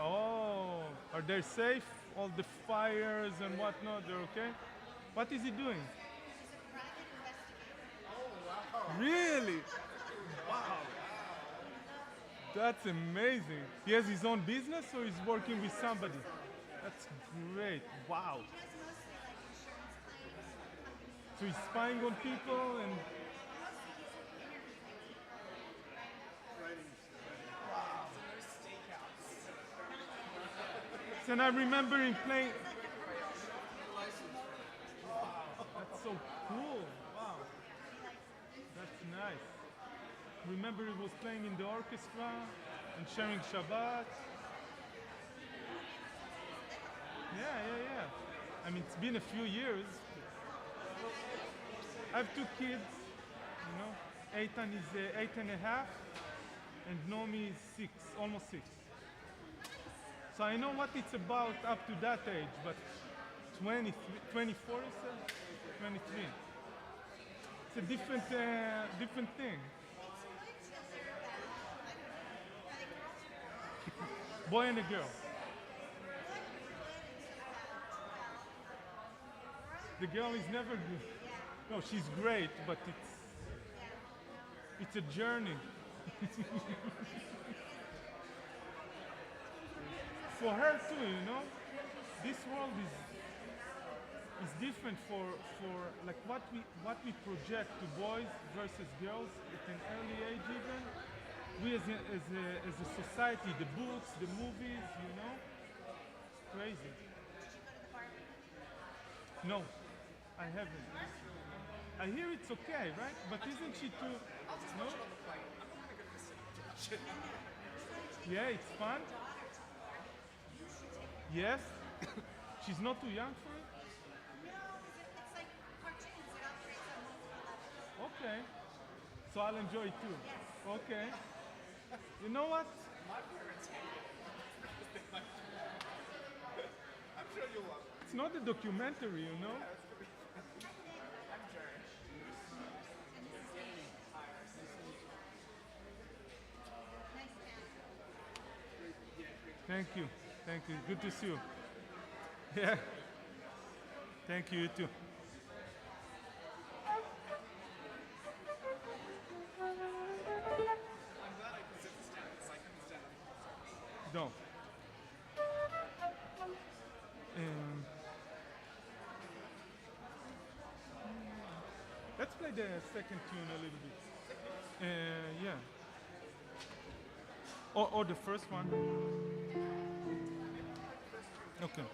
Oh, are they safe? All the fires and whatnot, they're okay? What is he doing? He's a private investigator. Really? Wow, that's amazing. He has his own business or he's working with somebody? That's great. Wow. He does mostly like insurance claims for companies. So he's spying on people and Mostly he's interviewing people and writing and I remember him playing. That's so cool. Wow. That's nice. Remember he was playing in the orchestra and sharing Shabbat. Yeah. I mean, it's been a few years. I have two kids, you know. Eitan is 8.5, and Nomi is 6, almost 6. So I know what it's about up to that age, but 23, 24 is 23. It's a different thing. Boy and a girl. The girl is never good. No, she's great, but it's a journey. For her too, you know. This world is different for like what we project to boys versus girls at an early age even. We as a society, the books, the movies, you know, crazy. No, I haven't. I hear it's okay, right? But isn't she too? No. Yeah, it's fun. Yes. She's not too young for it. No, because it's like cartoons. It operates on multiple levels. Okay. So I'll enjoy it too. Yes. Okay. You know what? I'm sure you'll love it. It's not a documentary, you know? Thank you. Thank you. Good to see you. Yeah. Thank you, you too. No. Let's play the second tune a little bit. Yeah. Or the first one. Okay.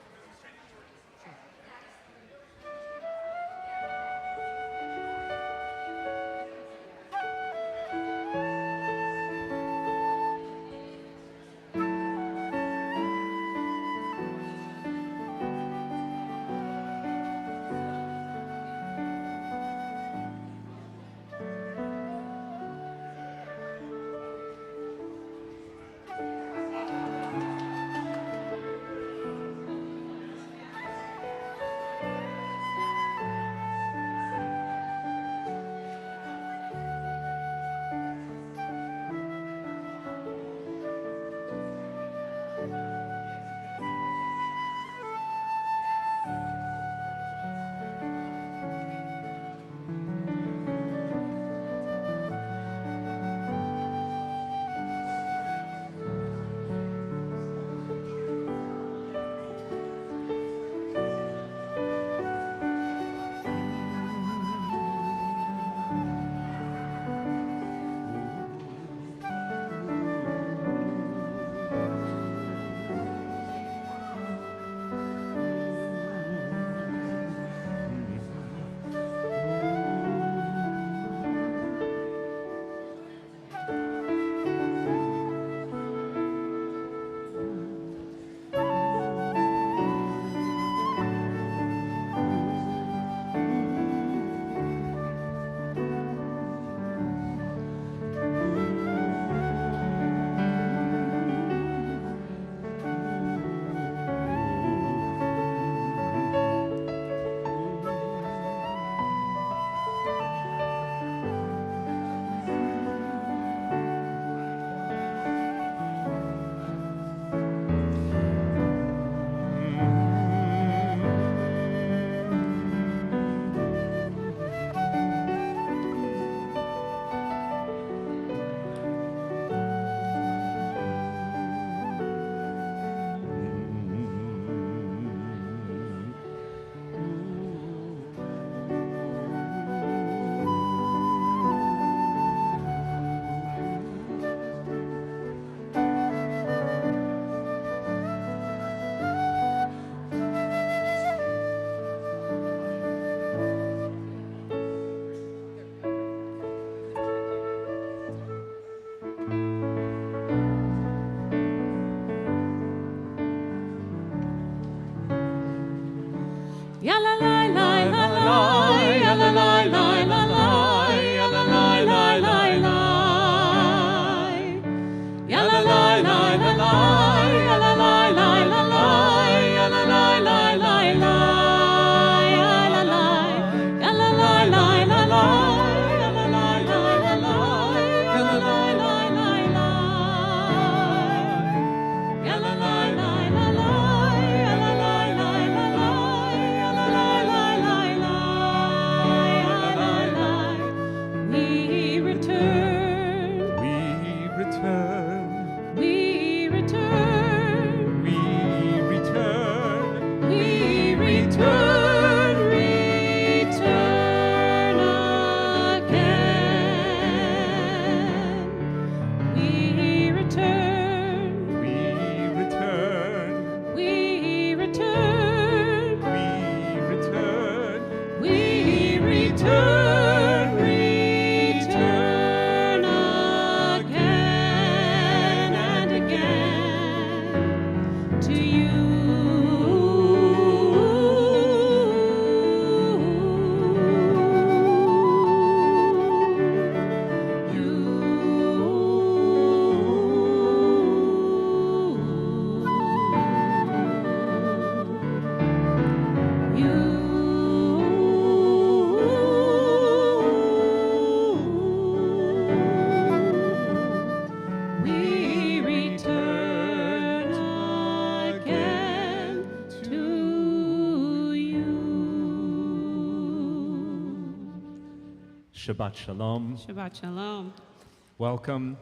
to you. We return again to you. Shabbat Shalom. Shabbat Shalom. Welcome.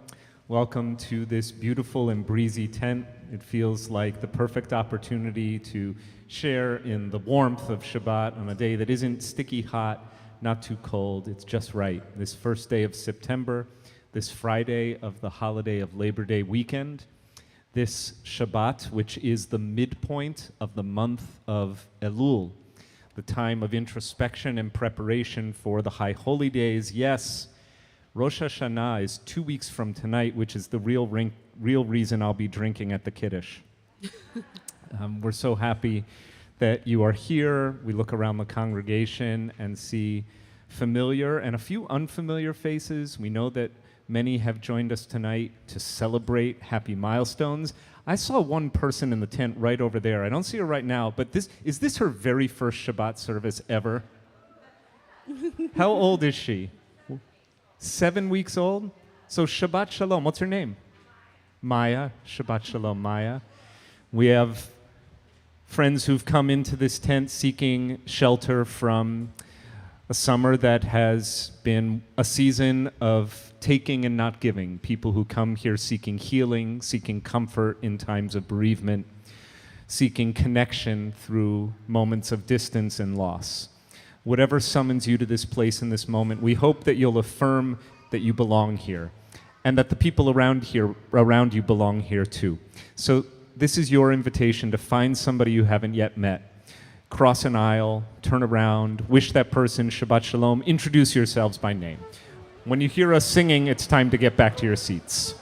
Welcome to this beautiful and breezy tent. It feels like the perfect opportunity to share in the warmth of Shabbat on a day that isn't sticky hot, not too cold. It's just right. This first day of September, this Friday of the holiday of Labor Day weekend, this Shabbat, which is the midpoint of the month of Elul, the time of introspection and preparation for the High Holy Days. Yes, Rosh Hashanah is 2 weeks from tonight, which is the real reason I'll be drinking at the Kiddush. We're so happy that you are here. We look around the congregation and see familiar and a few unfamiliar faces. We know that many have joined us tonight to celebrate happy milestones. I saw one person in the tent right over there. I don't see her right now, but is this her very first Shabbat service ever? How old is she? 7 weeks old? So Shabbat Shalom. What's her name? Maya. Shabbat Shalom, Maya. We have friends who've come into this tent seeking shelter from a summer that has been a season of taking and not giving. People who come here seeking healing, seeking comfort in times of bereavement, seeking connection through moments of distance and loss. Whatever summons you to this place in this moment, we hope that you'll affirm that you belong here and that the people around you belong here too. So this is your invitation to find somebody you haven't yet met. Cross an aisle, turn around, wish that person Shabbat Shalom, introduce yourselves by name. When you hear us singing, it's time to get back to your seats.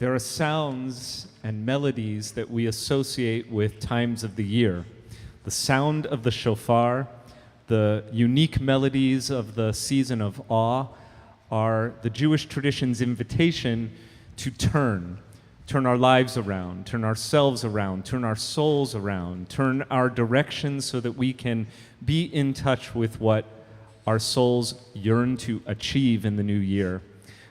There are sounds and melodies that we associate with times of the year. The sound of the shofar, the unique melodies of the season of awe are the Jewish tradition's invitation to turn our lives around, turn ourselves around, turn our souls around, turn our direction so that we can be in touch with what our souls yearn to achieve in the new year.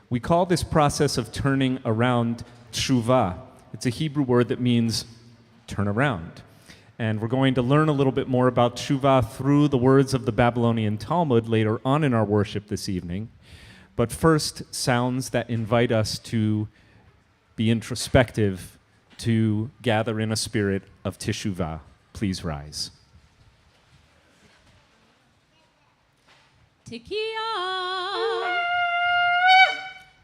We call this process of turning around teshuvah. It's a Hebrew word that means turn around. And we're going to learn a little bit more about teshuvah through the words of the Babylonian Talmud later on in our worship this evening. But first, sounds that invite us to be introspective, to gather in a spirit of teshuvah. Please rise. Tekiah,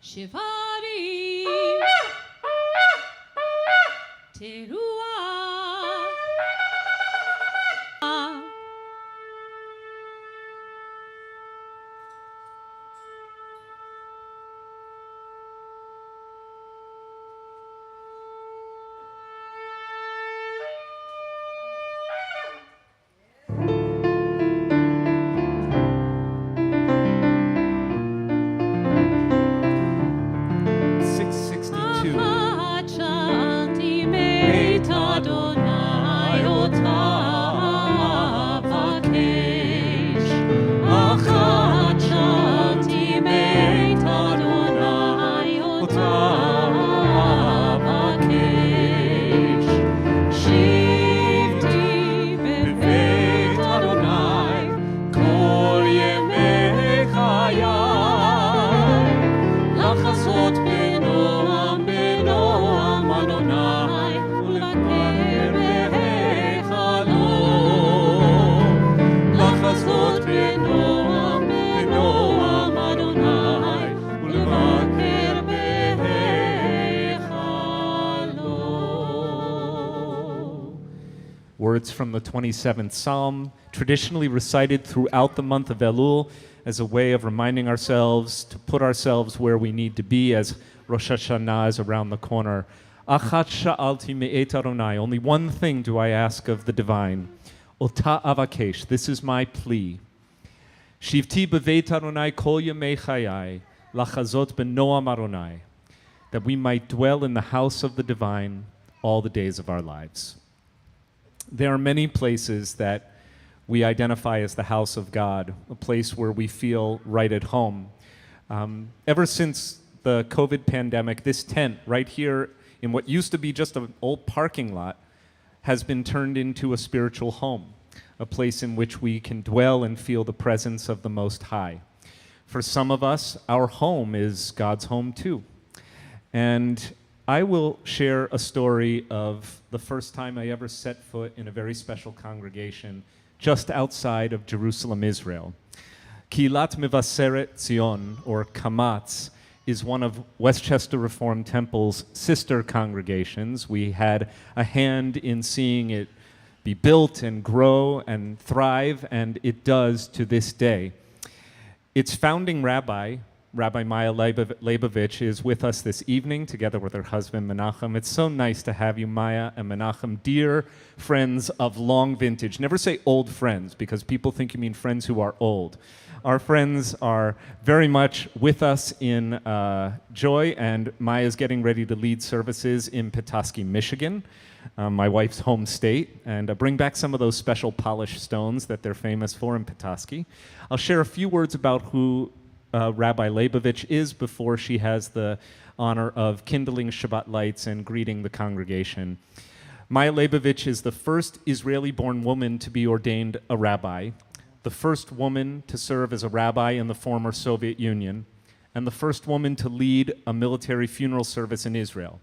Shivari, Teruah. Two. אותם אבקש. שבתי בבית אדוני כל ימי חיי, לחזות בנועם בנועם אדוני ולבקר בהיכלו. לחזות בנועם בנועם אדוני ולבקר בהיכלו. Words from the 27th Psalm, traditionally recited throughout the month of Elul as a way of reminding ourselves to put ourselves where we need to be as Rosh Hashanah is around the corner. Achat sha'alti me'et Adonai, only one thing do I ask of the divine. Ota avakesh, this is my plea. Shivti beveit Adonai kol yemei chayai, lachazot benoam Adonai, that we might dwell in the house of the divine all the days of our lives. There are many places that we identify as the house of God, a place where we feel right at home. Ever since the COVID pandemic, this tent right here in what used to be just an old parking lot has been turned into a spiritual home, a place in which we can dwell and feel the presence of the Most High. For some of us, our home is God's home too. And I will share a story of the first time I ever set foot in a very special congregation just outside of Jerusalem, Israel. Kilat Mevaseret Zion, or Kamatz, is one of Westchester Reformed Temple's sister congregations. We had a hand in seeing it be built and grow and thrive, and it does to this day. Its founding rabbi, Rabbi Maya Leibovich, is with us this evening together with her husband Menachem. It's so nice to have you, Maya and Menachem, dear friends of long vintage. Never say old friends, because people think you mean friends who are old. Our friends are very much with us in joy, and Maya's getting ready to lead services in Petoskey, Michigan, my wife's home state, and bring back some of those special polished stones that they're famous for in Petoskey. I'll share a few words about who Rabbi Leibovich is before she has the honor of kindling Shabbat lights and greeting the congregation. Maya Leibovich is the first Israeli-born woman to be ordained a rabbi, the first woman to serve as a rabbi in the former Soviet Union, and the first woman to lead a military funeral service in Israel.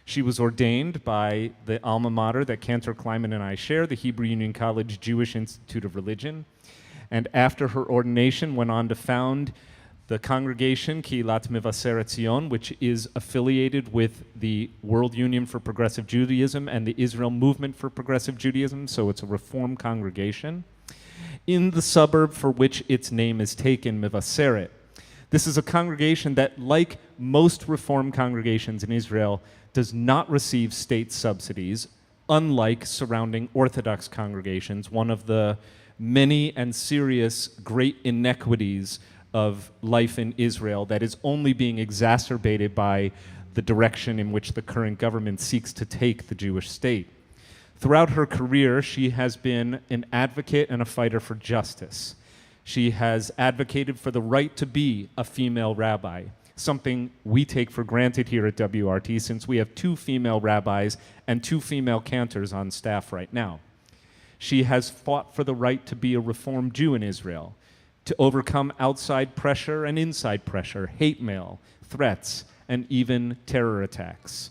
She was ordained by the alma mater that Cantor Kleiman and I share, the Hebrew Union College Jewish Institute of Religion, and after her ordination went on to found the congregation Kilat Mevaseret Zion, which is affiliated with the World Union for Progressive Judaism and the Israel Movement for Progressive Judaism, so it's a Reform congregation, in the suburb for which its name is taken, Mevaseret. This is a congregation that, like most Reform congregations in Israel, does not receive state subsidies, unlike surrounding Orthodox congregations, one of the many and serious great inequities of life in Israel that is only being exacerbated by the direction in which the current government seeks to take the Jewish state. Throughout her career, she has been an advocate and a fighter for justice. She has advocated for the right to be a female rabbi, something we take for granted here at WRT since we have 2 female rabbis and 2 female cantors on staff right now. She has fought for the right to be a Reformed Jew in Israel, to overcome outside pressure and inside pressure, hate mail, threats, and even terror attacks.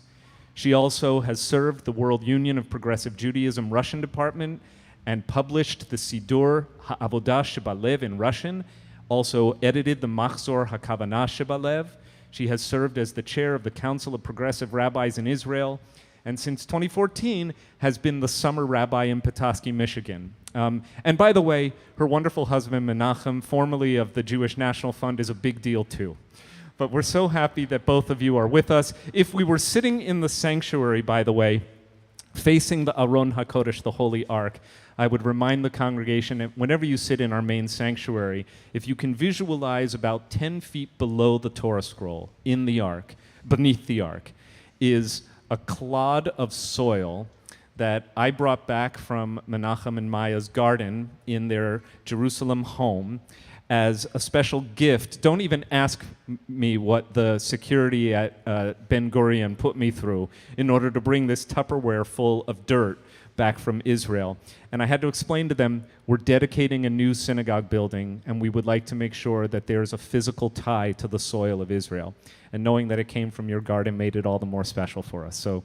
She also has served the World Union of Progressive Judaism Russian Department and published the Sidur HaAvodah Shebalev in Russian, also edited the Machzor HaKavanah Shebalev. She has served as the chair of the Council of Progressive Rabbis in Israel, and since 2014 has been the summer rabbi in Petoskey, Michigan. And by the way, her wonderful husband, Menachem, formerly of the Jewish National Fund, is a big deal too. But we're so happy that both of you are with us. If we were sitting in the sanctuary, by the way, facing the Aron HaKodesh, the Holy Ark, I would remind the congregation that whenever you sit in our main sanctuary, if you can visualize about 10 feet below the Torah scroll in the Ark, beneath the Ark, is a clod of soil that I brought back from Menachem and Maya's garden in their Jerusalem home. as a special gift. Don't even ask me what the security at Ben Gurion put me through in order to bring this Tupperware full of dirt back from Israel. And I had to explain to them, we're dedicating a new synagogue building, and we would like to make sure that there's a physical tie to the soil of Israel. And knowing that it came from your garden made it all the more special for us. So,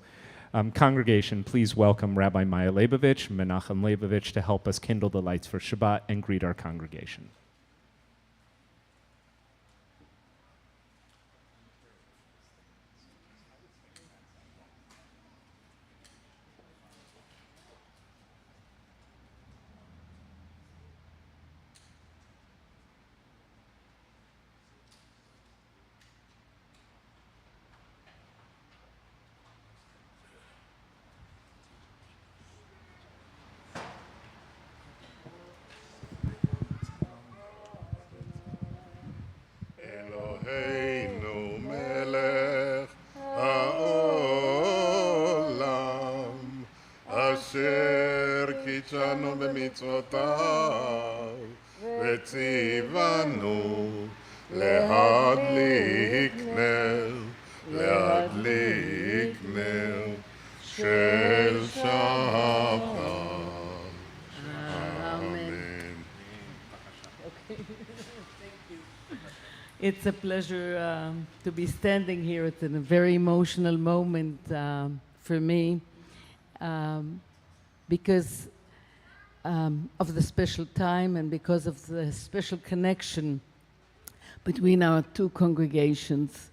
congregation, please welcome Rabbi Maya Leibovich, Menachem Leibovich, to help us kindle the lights for Shabbat and greet our congregation. Eloheinu melech haolam asher kitshanu b'mitzvotav v'tzivanu להדליק נר של שבת. Amen. It's a pleasure to be standing here. It's a very emotional moment for me because of the special time and because of the special connection between our two congregations.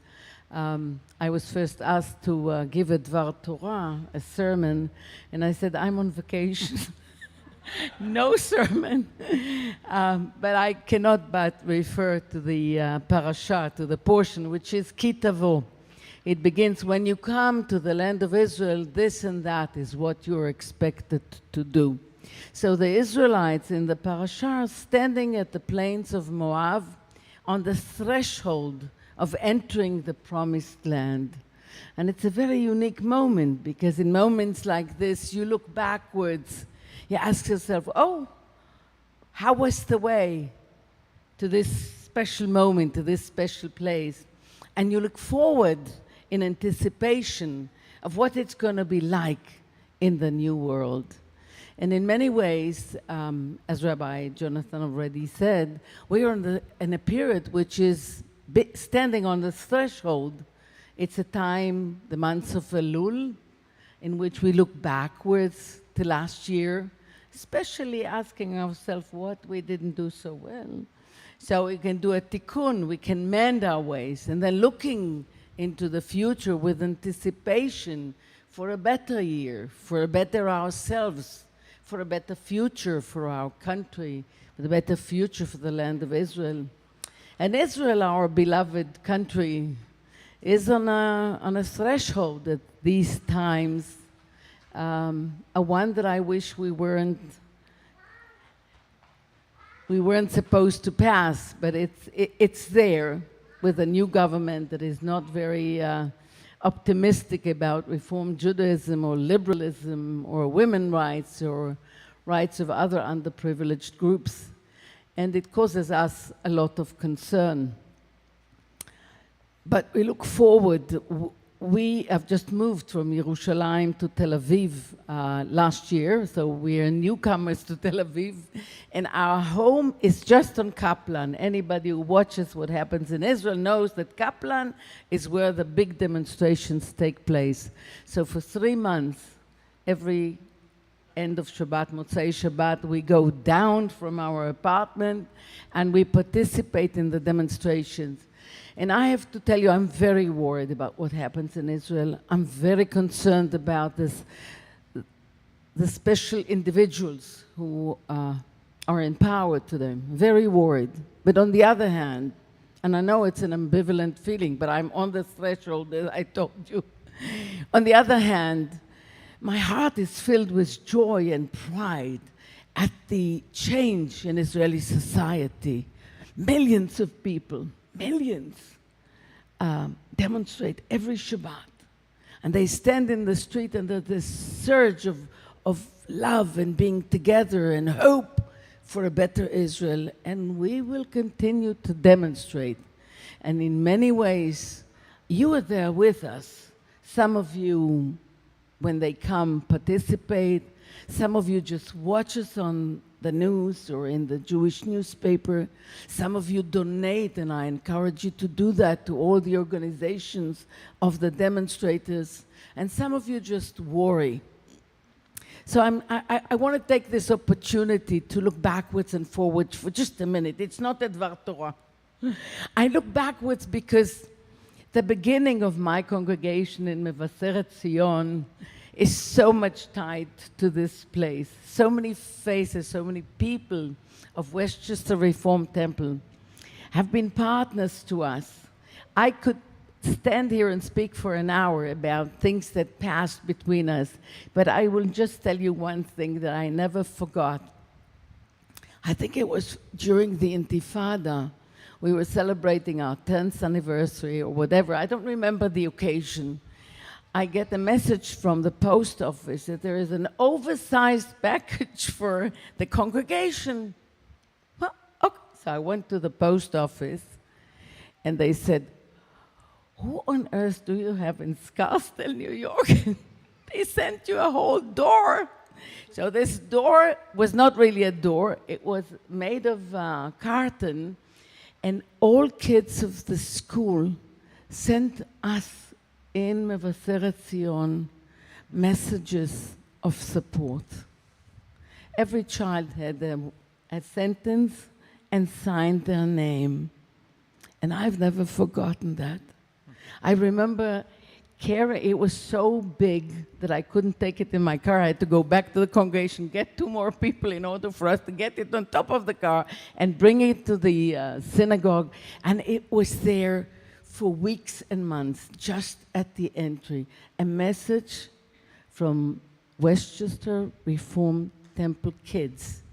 I was first asked to give a Dvar Torah, a sermon, and I said, I'm on vacation. No sermon, but I cannot but refer to the parasha, to the portion, which is Ki Tavo. It begins, when you come to the land of Israel, this and that is what you're expected to do. So the Israelites in the parasha are standing at the plains of Moab on the threshold of entering the promised land. And it's a very unique moment, because in moments like this, you look backwards. You ask yourself, oh, how was the way to this special moment, to this special place? And you look forward in anticipation of what it's going to be like in the new world. And in many ways, as Rabbi Jonathan already said, we are in a period which is standing on the threshold. It's a time, the months of Elul, in which we look backwards to last year, especially asking ourselves what we didn't do so well. So we can do a tikkun, we can mend our ways, and then looking into the future with anticipation for a better year, for a better ourselves, for a better future for our country, for a better future for the land of Israel. And Israel, our beloved country, is on a threshold at these times, a one that I wish we weren't supposed to pass, but it's there with a new government that is not very optimistic about Reform Judaism or liberalism or women's rights or rights of other underprivileged groups. And it causes us a lot of concern. But we look forward. We have just moved from Yerushalayim to Tel Aviv last year, so we are newcomers to Tel Aviv, and our home is just on Kaplan. Anybody who watches what happens in Israel knows that Kaplan is where the big demonstrations take place. So for 3 months, every end of Shabbat, Motzei Shabbat, we go down from our apartment and we participate in the demonstrations. And I have to tell you, I'm very worried about what happens in Israel. I'm very concerned about the special individuals who are in power today. Very worried. But on the other hand, and I know it's an ambivalent feeling, but I'm on the threshold, as I told you. On the other hand, my heart is filled with joy and pride at the change in Israeli society. Millions of people, millions, demonstrate every Shabbat. And they stand in the street under this surge of love and being together and hope for a better Israel, and we will continue to demonstrate. And in many ways, you are there with us. Some of you, when they come, participate. Some of you just watch us on the news or in the Jewish newspaper. Some of you donate, and I encourage you to do that to all the organizations of the demonstrators. And some of you just worry. So I want to take this opportunity to look backwards and forwards for just a minute. It's not a Dvar Torah. I look backwards because the beginning of my congregation in Mevaseret Zion is so much tied to this place. So many faces, so many people of Westchester Reformed Temple have been partners to us. I could stand here and speak for an hour about things that passed between us, but I will just tell you one thing that I never forgot. I think it was during the Intifada. We were celebrating our 10th anniversary or whatever. I don't remember the occasion. I get a message from the post office that there is an oversized package for the congregation. Well, okay. So I went to the post office, and they said, "Who on earth do you have in Scarsdale, New York?" They sent you a whole door. So this door was not really a door. It was made of carton, and all kids of the school sent us in Mevaseret Zion messages of support. Every child had a sentence and signed their name. And I've never forgotten that. I remember it was so big that I couldn't take it in my car. I had to go back to the congregation, get 2 more people in order for us to get it on top of the car and bring it to the synagogue. And it was there for weeks and months, just at the entry. A message from Westchester Reformed Temple kids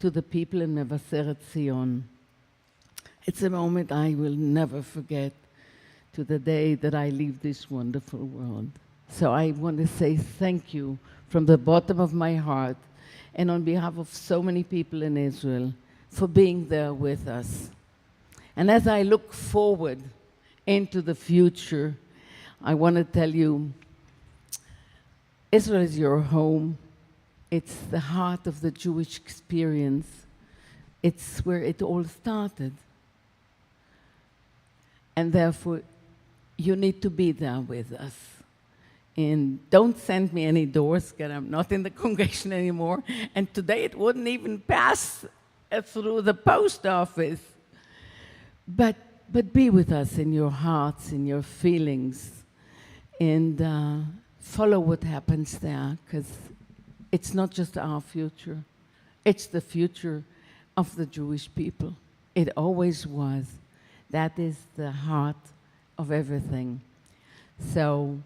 to the people in Mevaseret Zion. It's a moment I will never forget to the day that I leave this wonderful world. So I want to say thank you from the bottom of my heart and on behalf of so many people in Israel for being there with us. And as I look forward into the future, I want to tell you, Israel is your home. It's the heart of the Jewish experience. It's where it all started. And therefore, you need to be there with us. And don't send me any doors, because I'm not in the congregation anymore. And today it wouldn't even pass through the post office. But be with us in your hearts, in your feelings, and follow what happens there, because it's not just our future. It's the future of the Jewish people. It always was. That is the heart of everything. So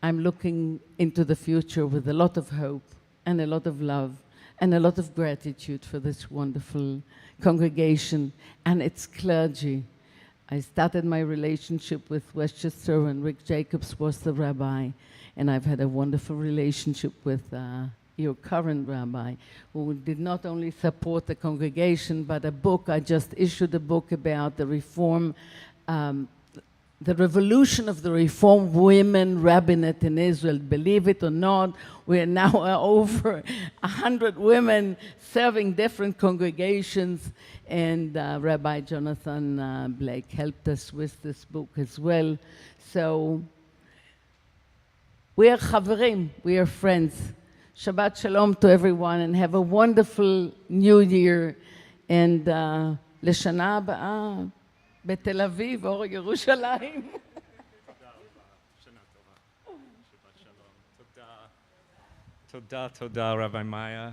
I'm looking into the future with a lot of hope and a lot of love and a lot of gratitude for this wonderful congregation and its clergy. I started my relationship with Westchester when Rick Jacobs was the rabbi, and I've had a wonderful relationship with your current rabbi, who did not only support the congregation, but I just issued a book about the reform, the revolution of the Reform women rabbinate in Israel. Believe it or not, we are now over 100 women serving different congregations, and Rabbi Jonathan Blake helped us with this book as well. So we are chaverim, we are friends. Shabbat shalom to everyone, and have a wonderful new year. And לשנה הבאה בתל אביב, אור ירושלים. Toda, Rabbi Maya.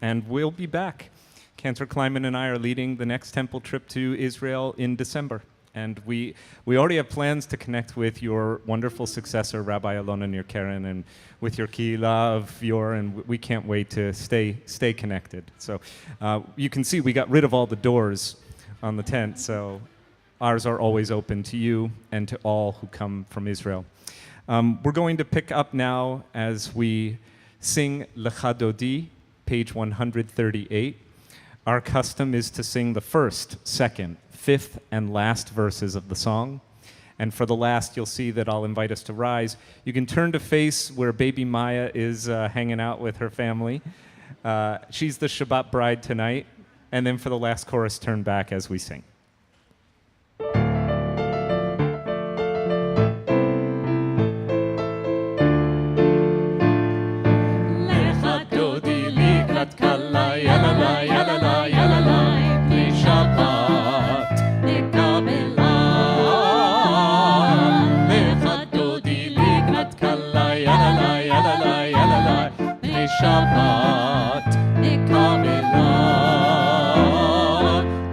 And we'll be back. Cantor Kleiman and I are leading the next temple trip to Israel in December. And we already have plans to connect with your wonderful successor, Rabbi Alona Nir Keren, and with your kehillah of and we can't wait to stay connected. So you can see we got rid of all the doors on the tent, so ours are always open to you and to all who come from Israel. We're going to pick up now as we sing Lecha Dodi, page 138. Our custom is to sing the first, second, fifth, and last verses of the song. And for the last, you'll see that I'll invite us to rise. You can turn to face where baby Maya is hanging out with her family. She's the Shabbat bride tonight. And then for the last chorus, turn back as we sing. Shabbat nekabela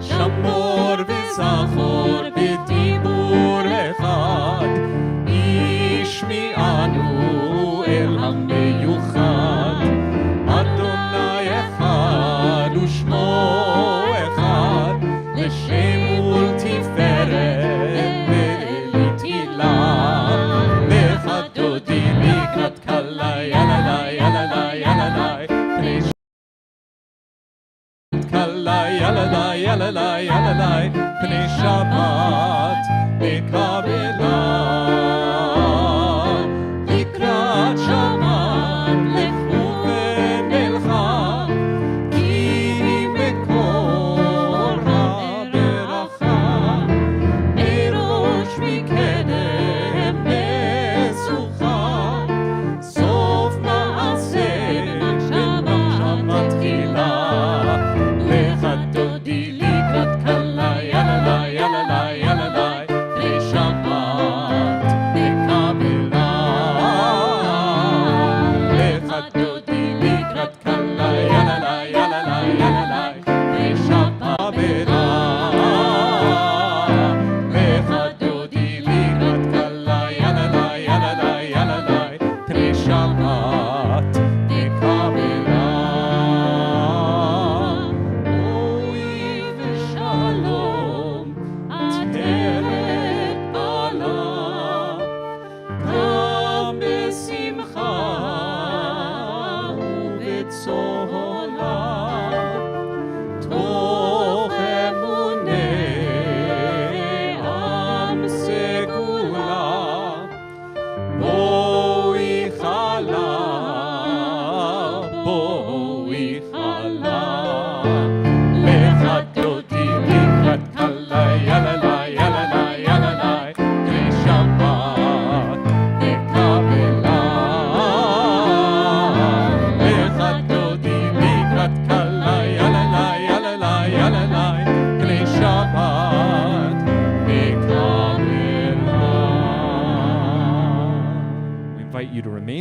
shamor v'zachor b'dibur echad ishmi'anu el hameyuchad Adonai echad u'shmo echad l'shem ultiferet ve'litila lecha dodi likrat kala yalala yalala Yalalai, yalalai, pnei Shabbat nekabela. Likrat Shabbat lechu v'nelcha, ki mekor ha'beracha, merosh mikedem mesucha, sof ma'aseh Shabbat matchila.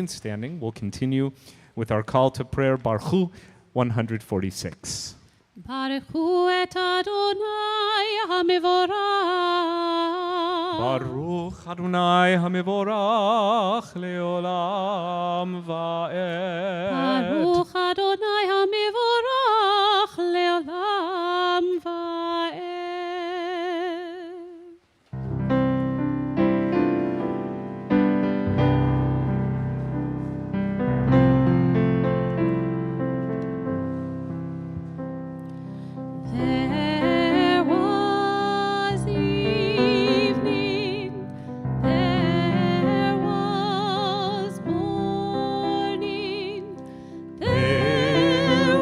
Standing. We'll continue with our call to prayer, Baruch 146. Baruch hu et Adonai HaMevorach. Baruch Adonai HaMevorach leolam va'ed. Baruch Adonai HaMevorach leolam va'ed. There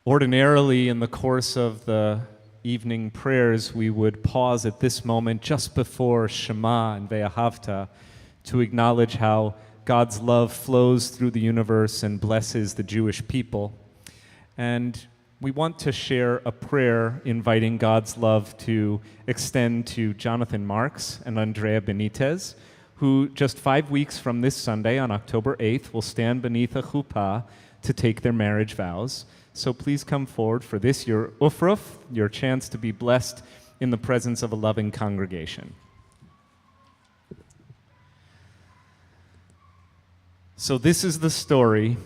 Ordinarily, in the course of the evening prayers, we would pause at this moment just before Shema and Ve'ahavta to acknowledge how God's love flows through the universe and blesses the Jewish people. And we want to share a prayer inviting God's love to extend to Jonathan Marks and Andrea Benitez, who just 5 weeks from this Sunday, on October 8th, will stand beneath a chuppah to take their marriage vows. So please come forward for this, your ufruf, your chance to be blessed in the presence of a loving congregation. So this is the story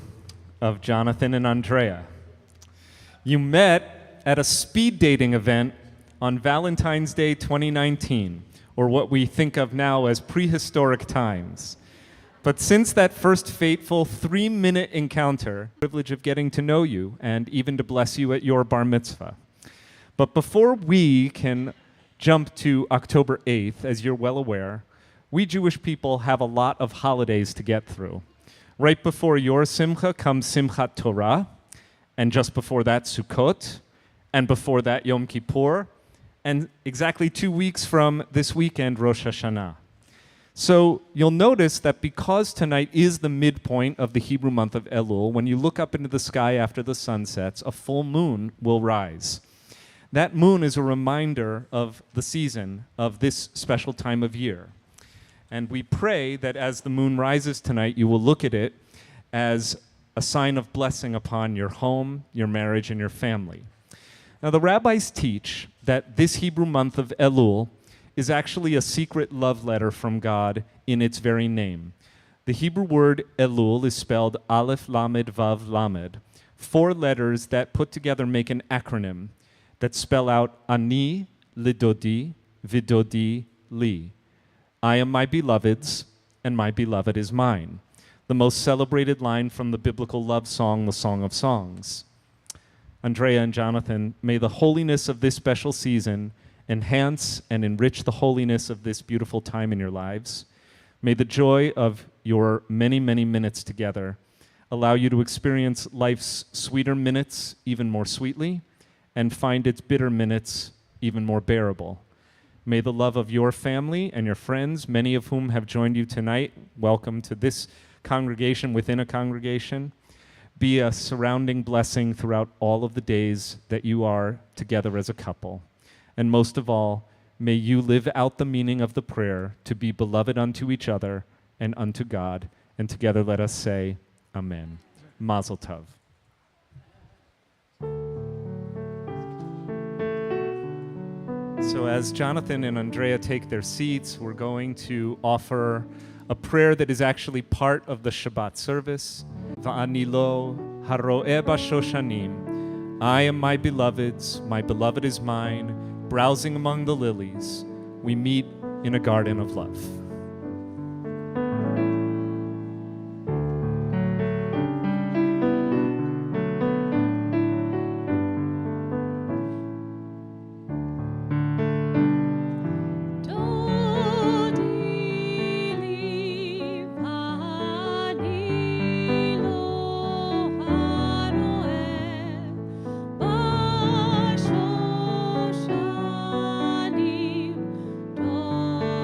of Jonathan and Andrea. You met at a speed dating event on Valentine's Day 2019, or what we think of now as prehistoric times. But since that first fateful 3-minute encounter, privilege of getting to know you and even to bless you at your bar mitzvah. But before we can jump to October 8th, as you're well aware, we Jewish people have a lot of holidays to get through. Right before your Simcha comes Simchat Torah, and just before that Sukkot, and before that Yom Kippur, and exactly 2 weeks from this weekend, Rosh Hashanah. So you'll notice that because tonight is the midpoint of the Hebrew month of Elul, when you look up into the sky after the sun sets, a full moon will rise. That moon is a reminder of the season of this special time of year. And we pray that as the moon rises tonight, you will look at it as a sign of blessing upon your home, your marriage, and your family. Now, the rabbis teach that this Hebrew month of Elul is actually a secret love letter from God in its very name. The Hebrew word Elul is spelled Aleph Lamed Vav Lamed, 4 letters that put together make an acronym that spell out Ani Lidodi Vidodi Li. I am my beloved's, and my beloved is mine. The most celebrated line from the biblical love song, the Song of Songs. Andrea and Jonathan, may the holiness of this special season enhance and enrich the holiness of this beautiful time in your lives. May the joy of your many, many minutes together allow you to experience life's sweeter minutes even more sweetly and find its bitter minutes even more bearable. May the love of your family and your friends, many of whom have joined you tonight, welcome to this congregation within a congregation, be a surrounding blessing throughout all of the days that you are together as a couple. And most of all, may you live out the meaning of the prayer to be beloved unto each other and unto God. And together let us say, Amen. Mazel Tov. So as Jonathan and Andrea take their seats, we're going to offer a prayer that is actually part of the Shabbat service. Va'ani lo haro'eh bashoshanim. I am my beloved's, my beloved is mine. Browsing among the lilies, we meet in a garden of love.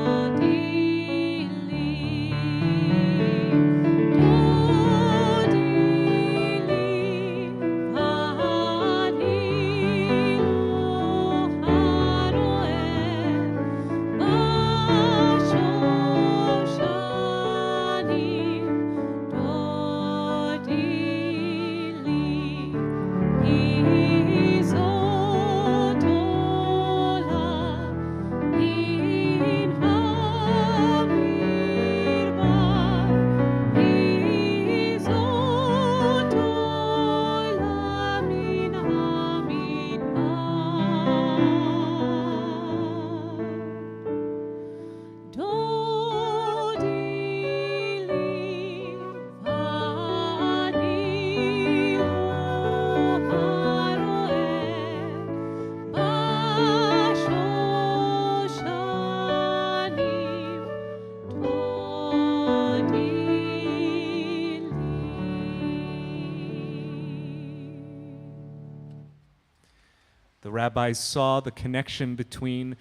Dodi rabbis saw the connection between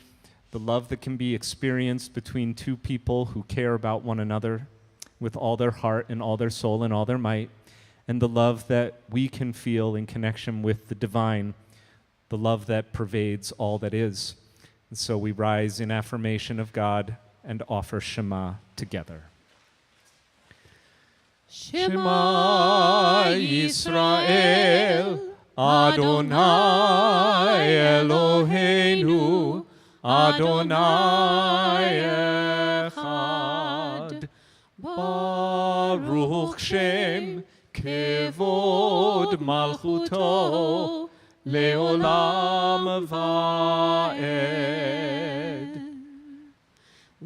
the love that can be experienced between two people who care about one another with all their heart and all their soul and all their might, and the love that we can feel in connection with the divine, the love that pervades all that is. And so we rise in affirmation of God and offer Shema together. Shema Yisrael, Adonai Eloheinu, Adonai Echad. Baruch Shem Kevod Malchuto Leolam Vaed.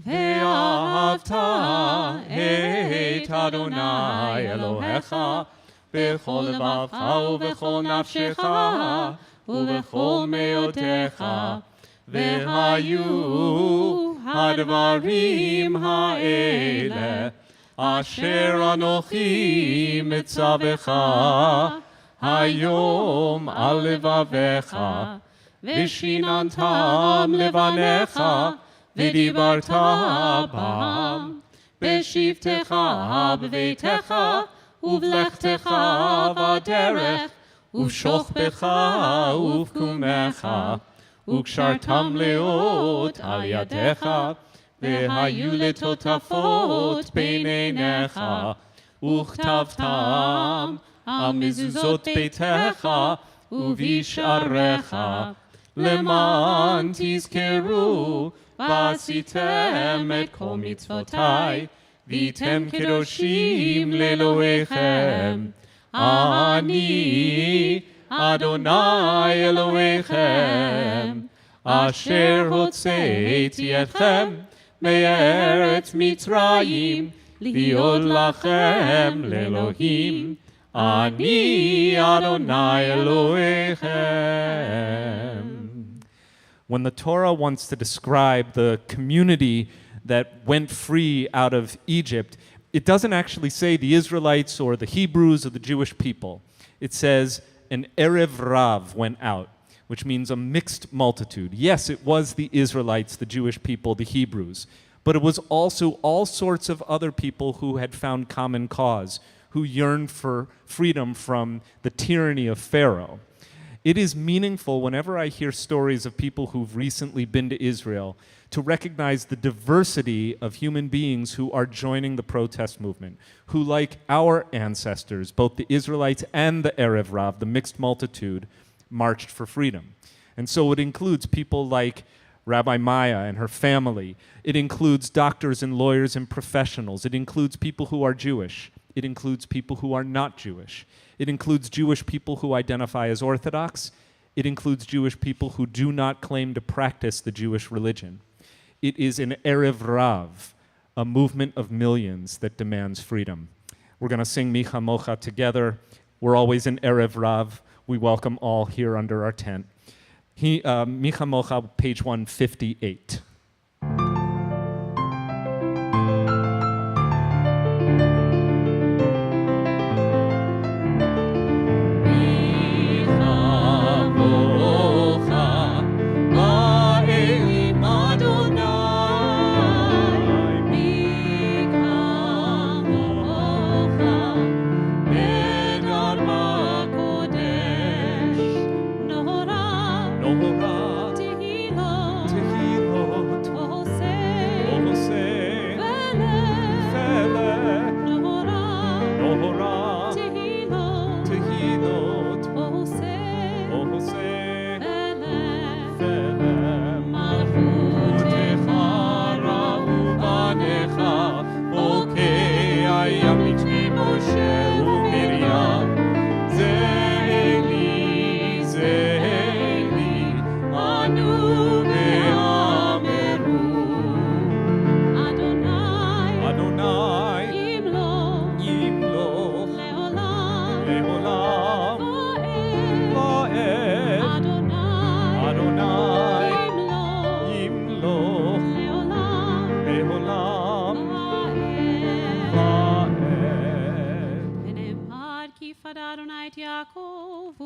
Ve'ahavta et Adonai Elohecha bechol levavcha ubechol nafshecha ubechol meotecha ve'hayu hadvarim ha'ele asher anochi mitzavecha hayom al levavecha v'shinantam levanecha ודיברת בם בשבתך בביתך ובלכתך בדרך ובשוכבך ובקומך וקשרתם לאות על ידיך והיו לטוטפות בין עיניך וכתבתם על מזוזות ביתך ובשעריך למען תזכרו ועשיתם את כל מצוותיי, והייתם קדושים לאלוהיכם. אני, אדוני אלוהיכם, אשר הוצאתי אתכם מארץ מצרים, להיות לכם לאלוהים. אני, אדוני אלוהיכם. When the Torah wants to describe the community that went free out of Egypt, it doesn't actually say the Israelites or the Hebrews or the Jewish people. It says an Erev Rav went out, which means a mixed multitude. Yes, it was the Israelites, the Jewish people, the Hebrews, but it was also all sorts of other people who had found common cause, who yearned for freedom from the tyranny of Pharaoh. It is meaningful whenever I hear stories of people who've recently been to Israel to recognize the diversity of human beings who are joining the protest movement, who, like our ancestors, both the Israelites and the Erev Rav, the mixed multitude, marched for freedom. And so it includes people like Rabbi Maya and her family. It includes doctors and lawyers and professionals. It includes people who are Jewish. It includes people who are not Jewish. It includes Jewish people who identify as Orthodox. It includes Jewish people who do not claim to practice the Jewish religion. It is an Erev Rav, a movement of millions that demands freedom. We're going to sing Micha Mocha together. We're always an Erev Rav. We welcome all here under our tent. Micha Mocha, page 158.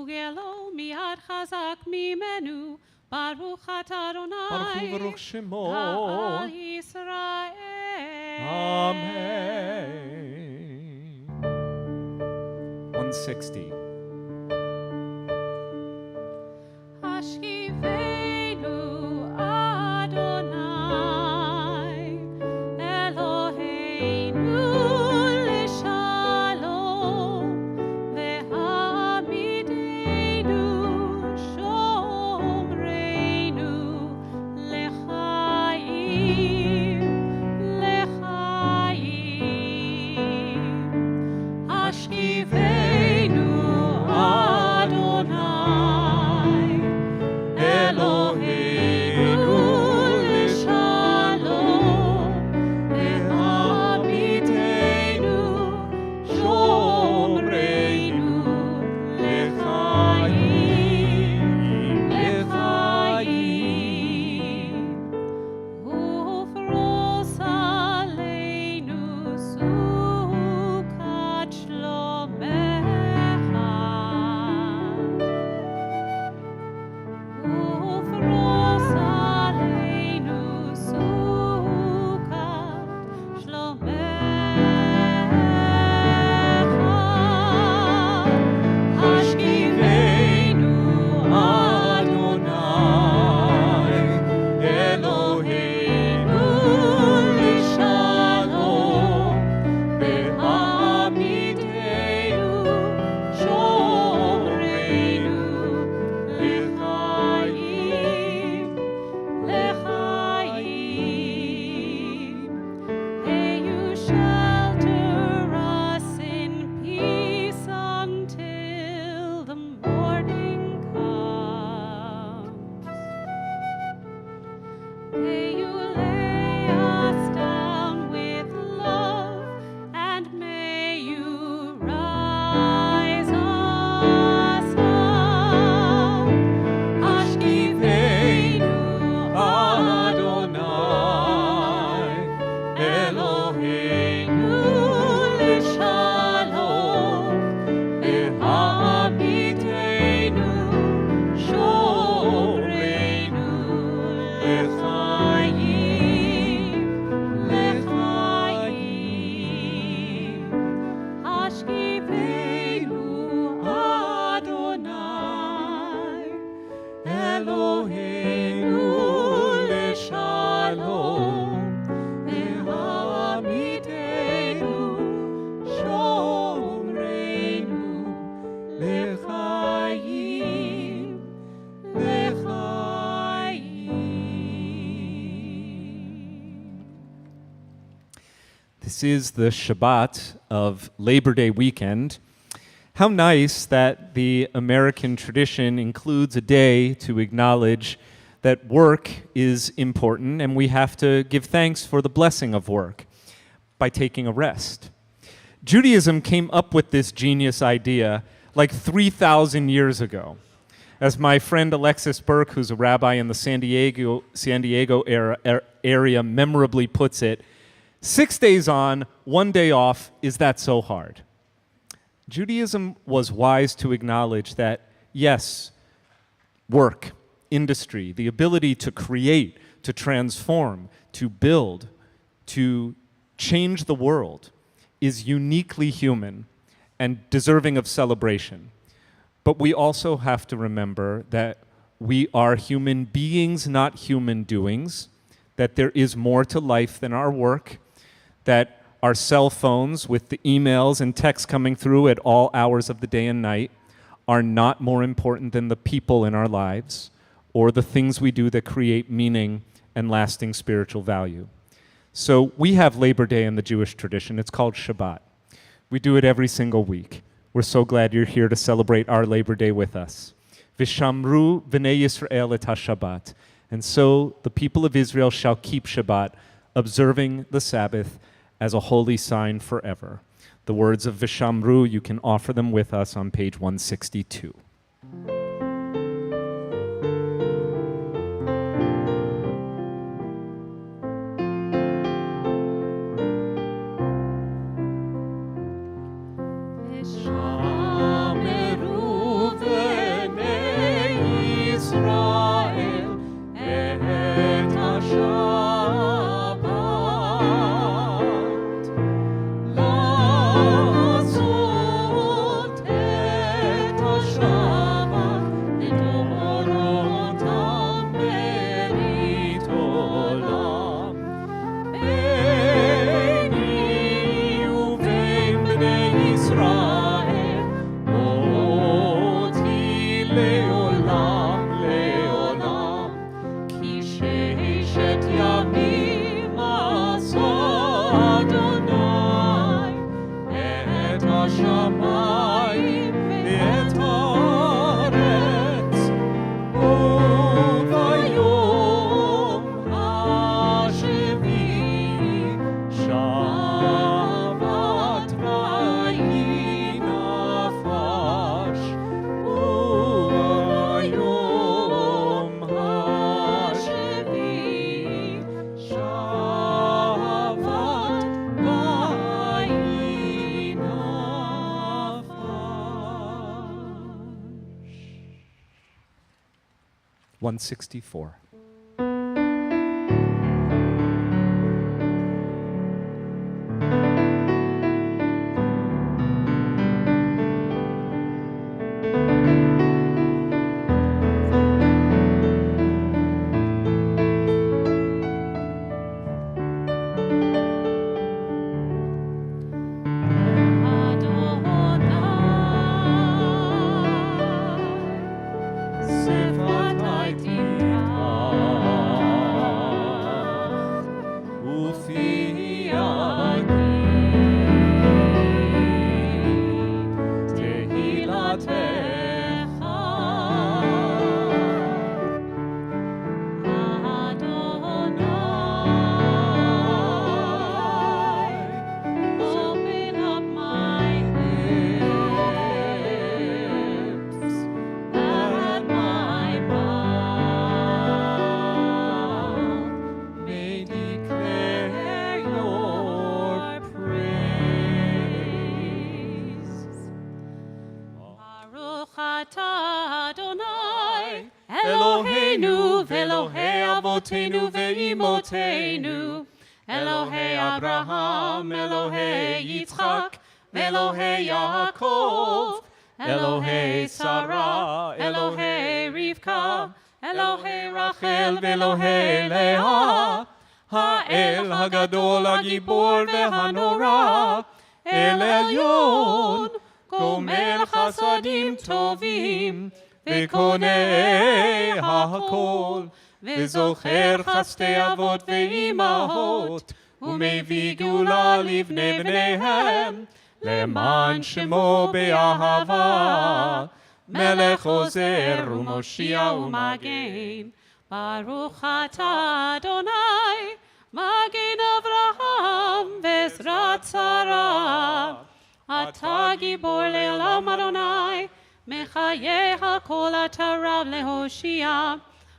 וגילו מיד חזק ממנו, ברוך אתה אדוני, ברוך הוא ברוך שמו. העל ישראל. Amen. 160. השכיבנו אדוני, אלוהינו לשלום, והעמידנו שומרנו לחיים, לחיים. השכיבנו אדוני, אלוהינו לשלום, והעמידנו שומרנו לחיים, לחיים. ופרוס עלינו סוכת שלומך, ופרוס עלינו סוכת שלומך. השכיבנו אדוני, אלוהינו לשלום, והעמידנו שומרנו לחיים, לחיים. May you shelter us in peace until the morning comes. May you lay us down with love, and may you rise us up. השכיבנו Adonai, אלוהינו לשלום, והעמידנו שומרנו לחיים, לחיים. השכיבנו אדוני, אלוהינו לשלום, והעמידנו שומרנו לחיים, לחיים. This is the Shabbat of Labor Day weekend. How nice that the American tradition includes a day to acknowledge that work is important and we have to give thanks for the blessing of work by taking a rest. Judaism came up with this genius idea like 3,000 years ago. As my friend Alexis Burke, who's a rabbi in the San Diego area, memorably puts it, 6 days on, 1 day off, is that so hard? Judaism was wise to acknowledge that, yes, work, industry, the ability to create, to transform, to build, to change the world is uniquely human and deserving of celebration. But we also have to remember that we are human beings, not human doings, that there is more to life than our work, that our cell phones with the emails and texts coming through at all hours of the day and night are not more important than the people in our lives or the things we do that create meaning and lasting spiritual value. So we have Labor Day in the Jewish tradition. It's called Shabbat. We do it every single week. We're so glad you're here to celebrate our Labor Day with us. Vishamru v'nei Yisrael et ha-Shabbat. And so the people of Israel shall keep Shabbat, observing the Sabbath as a holy sign forever. The words of Vishamru, you can offer them with us on page 162. Shameru Adonai et השמיים ואת הארץ וביום השביעי שבת ויהי נפש וביום השביעי שבת ויהי נפש. 164. Open up my lips and my mouth may declare your praise. Baruch atah Adonai Eloheinu v'Elohei avotenu ve'imotenu Elohei Abraham, Elohei Yitzchak, Elohei Yaakov, Elohei Sarah, Elohei Rivka, Elohei Rachel, Elohei Leah, Ha'el Hagadol, Hagibor ve'hanora, El Elyon, Gomel Chasadim Tovim, Ve'konei ha'kol, וזוכר חסדי אבות ואימהות, ומביא גאולה לבני בניהם, למען שמו באהבה, מלך עוזר ומושיע ומגן. ברוך אתה אדוני, מגן אברהם ועזרת שרה. אתה גיבור לעולם אדוני, מחיי הכל אתה רב להושיע.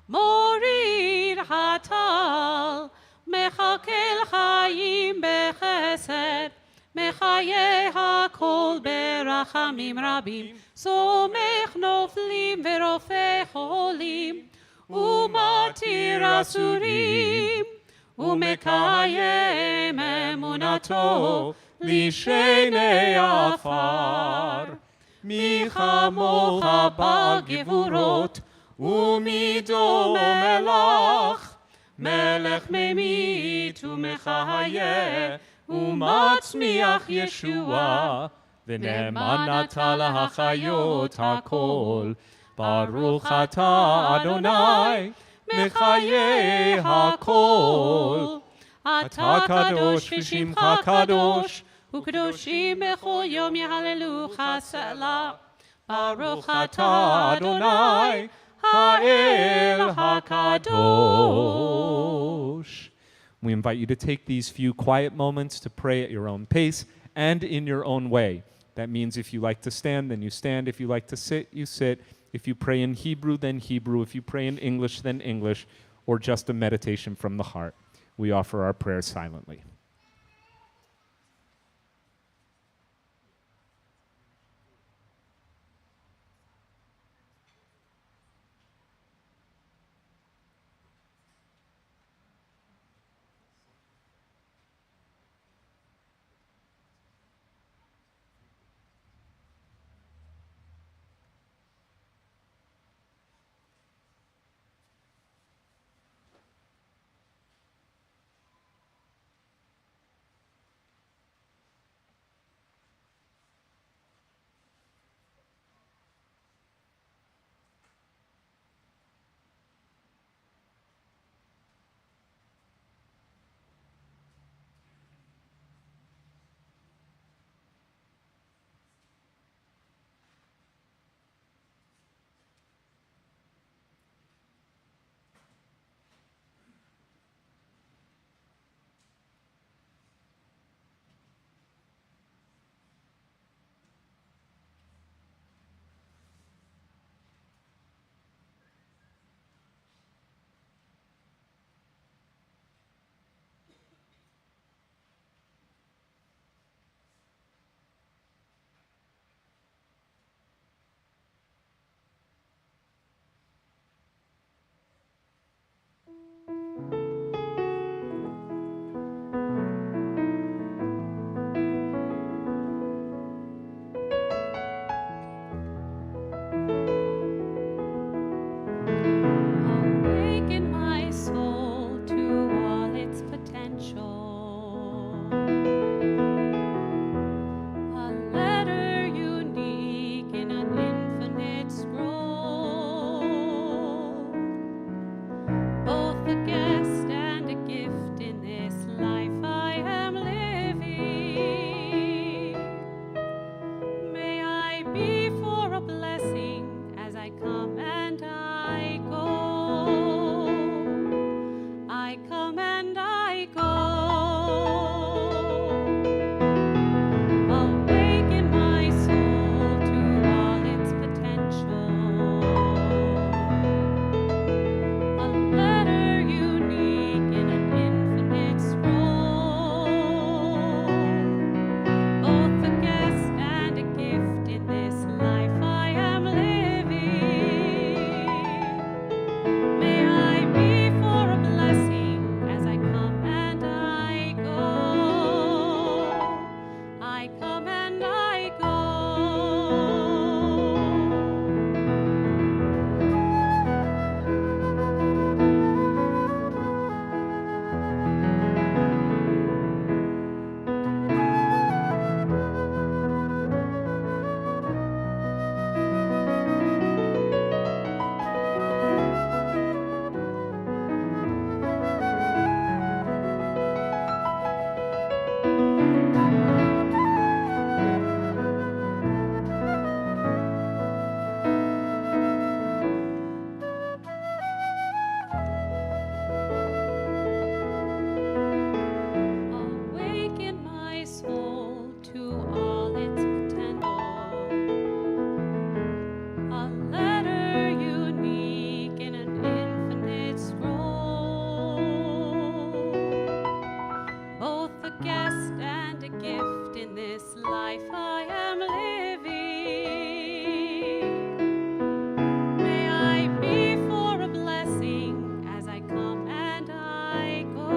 מוריד הטל, מחכל חיים בחסד, מחיי הכל ברחמים רבים, סומך נופלים ורופא חולים, ומתיר אסורים, ומקיים אמונתו לשני עפר. מי כמוך בגבורות, ומידו מלך, מלך ממית ומחיה, ומצמיח ישועה, ונאמן אתה להחיות הכל. ברוך אתה אדוני, מחיי הכל. אתה קדוש ושמך קדוש, וקדושים בכל יום יהללוך סלה. ברוך אתה אדוני, Ha'el HaKadosh. We invite you to take these few quiet moments to pray at your own pace and in your own way. That means if you like to stand, then you stand. If you like to sit, you sit. If you pray in Hebrew, then Hebrew. If you pray in English, then English, or just a meditation from the heart. We offer our prayers silently. in this life I am living. May I be for a blessing as I come and I go.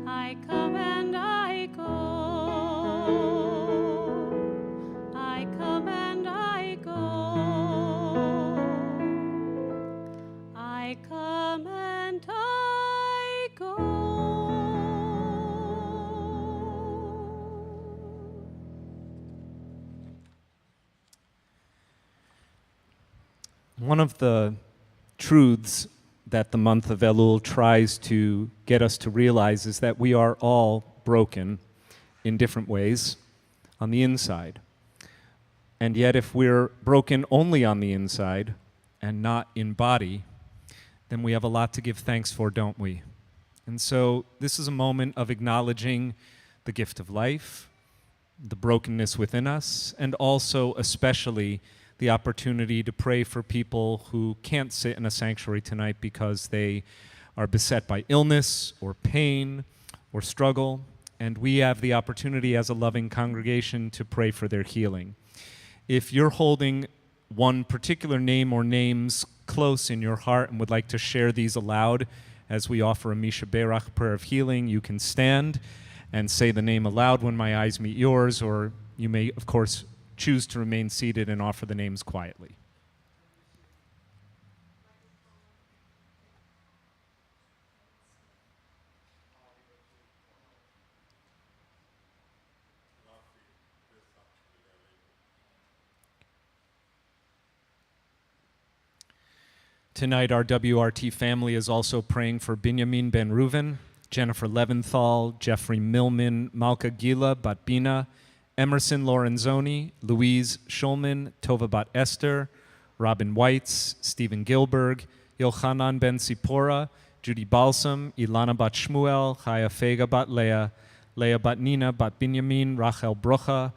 I come and I go. I come and I go. I come and I go. One of the truths that the month of Elul tries to get us to realize is that we are all broken in different ways on the inside. And yet, if we're broken only on the inside and not in body, then we have a lot to give thanks for, don't we? And so this is a moment of acknowledging the gift of life, the brokenness within us, and also especially the opportunity to pray for people who can't sit in a sanctuary tonight because they are beset by illness or pain or struggle. And we have the opportunity as a loving congregation to pray for their healing. If you're holding one particular name or names close in your heart and would like to share these aloud as we offer a Misha Berach prayer of healing, you can stand and say the name aloud when my eyes meet yours, or you may, of course, choose to remain seated and offer the names quietly. Tonight, our WRT family is also praying for Binyamin Ben Reuven, Jennifer Leventhal, Jeffrey Millman, Malka Gila Batbina, Emerson Lorenzoni, Louise Schulman, Tova Bat Esther, Robin Weitz, Stephen Gilberg, Yochanan Ben Sipora, Judy Balsam, Ilana Bat Shmuel, Chaya Fega Bat Leah, Leah Bat Nina Bat Binyamin, Rachel Brocha,